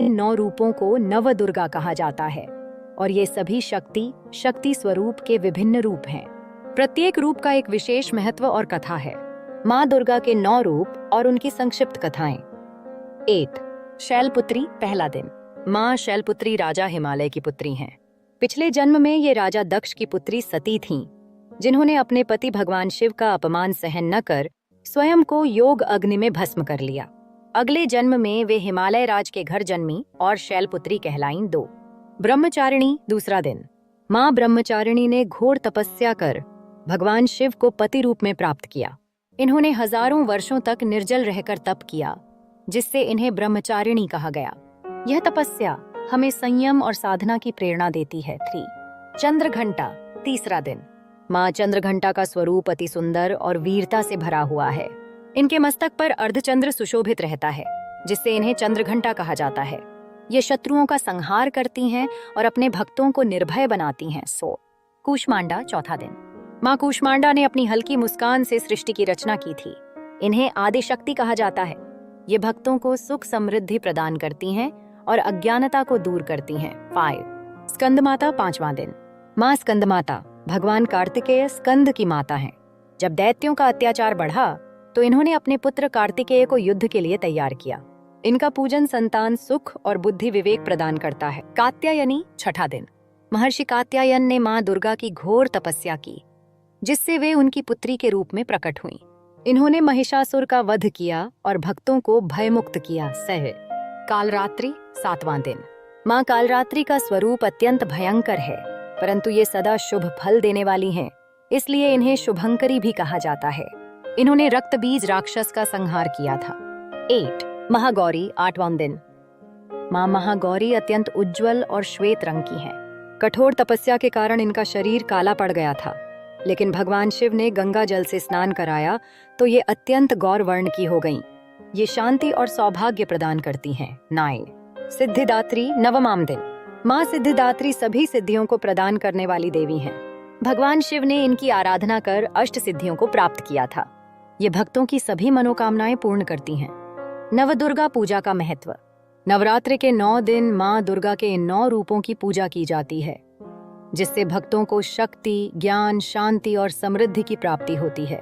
इन 9 रूपों को नव दुर्गा कहा जाता है और ये सभी शक्ति स्वरूप के विभिन्न रूप हैं। प्रत्येक रूप का एक विशेष महत्व और कथा है। माँ दुर्गा के 9 रूप और उनकी संक्षिप्त कथाएं। 8 शैलपुत्री पहला दिन। माँ शैलपुत्री राजा हिमालय की पुत्री हैं। पिछले जन्म में ये राजा दक्ष की पुत्री सती थीं, जिन्होंने अपने पति भगवान शिव का अपमान सहन न कर स्वयं को योग अग्नि में भस्म कर लिया। अगले जन्म में वे हिमालय राज के घर जन्मी और शैलपुत्री कहलाईं। 2 ब्रह्मचारिणी दूसरा दिन। माँ ब्रह्मचारिणी ने घोर तपस्या कर भगवान शिव को पति रूप में प्राप्त किया। इन्होंने हजारों वर्षों तक निर्जल रहकर तप किया, जिससे इन्हें ब्रह्मचारिणी कहा गया। यह तपस्या हमें संयम और साधना की प्रेरणा देती है। 3 चंद्रघंटा तीसरा दिन। माँ चंद्रघंटा का स्वरूप अति सुंदर और वीरता से भरा हुआ है। इनके मस्तक पर अर्धचंद्र सुशोभित रहता है, जिससे इन्हें चंद्रघंटा कहा जाता है। ये शत्रुओं का संहार करती हैं और अपने भक्तों को निर्भय बनाती हैं। 100 कूष्मांडा चौथा दिन। माँ कूष्मांडा ने अपनी हल्की मुस्कान से सृष्टि की रचना की थी। इन्हें आदि शक्ति कहा जाता है। ये भक्तों को सुख समृद्धि प्रदान करती हैं और अज्ञानता को दूर करती हैं। 5 स्कंदमाता पांचवां दिन। माँ स्कंदमाता भगवान कार्तिकेय स्कंद की माता हैं। जब दैत्यों का अत्याचार बढ़ा तो इन्होंने अपने पुत्र कार्तिकेय को युद्ध के लिए तैयार किया। इनका पूजन संतान सुख और बुद्धि विवेक प्रदान करता है। कात्यायनी छठा दिन। महर्षि कात्यायन ने माँ दुर्गा की घोर तपस्या की, जिससे वे उनकी पुत्री के रूप में प्रकट हुईं। इन्होंने महिषासुर का वध किया और भक्तों को भयमुक्त किया। सह कालरात्रि सातवां दिन। माँ कालरात्रि का स्वरूप अत्यंत भयंकर है, परंतु ये सदा शुभ फल देने वाली हैं, इसलिए इन्हें शुभंकरी भी कहा जाता है। इन्होंने रक्तबीज राक्षस का संहार किया था। 8 महागौरी आठवां दिन। माँ महागौरी अत्यंत उज्जवल और श्वेत रंग की हैं। कठोर तपस्या के कारण इनका शरीर काला पड़ गया था, लेकिन भगवान शिव ने गंगा जल से स्नान कराया तो ये अत्यंत गौर वर्ण की हो गईं। ये शांति और सौभाग्य प्रदान करती हैं। 9 सिद्धिदात्री नवमाम दिन। माँ सिद्धिदात्री सभी सिद्धियों को प्रदान करने वाली देवी हैं। भगवान शिव ने इनकी आराधना कर अष्ट सिद्धियों को प्राप्त किया था। ये भक्तों की सभी मनोकामनाएं पूर्ण करती हैं। नवदुर्गा पूजा का महत्व। नवरात्रि के 9 दिन माँ दुर्गा के इन 9 रूपों की पूजा की जाती है, जिससे भक्तों को शक्ति, ज्ञान, शांति और समृद्धि की प्राप्ति होती है।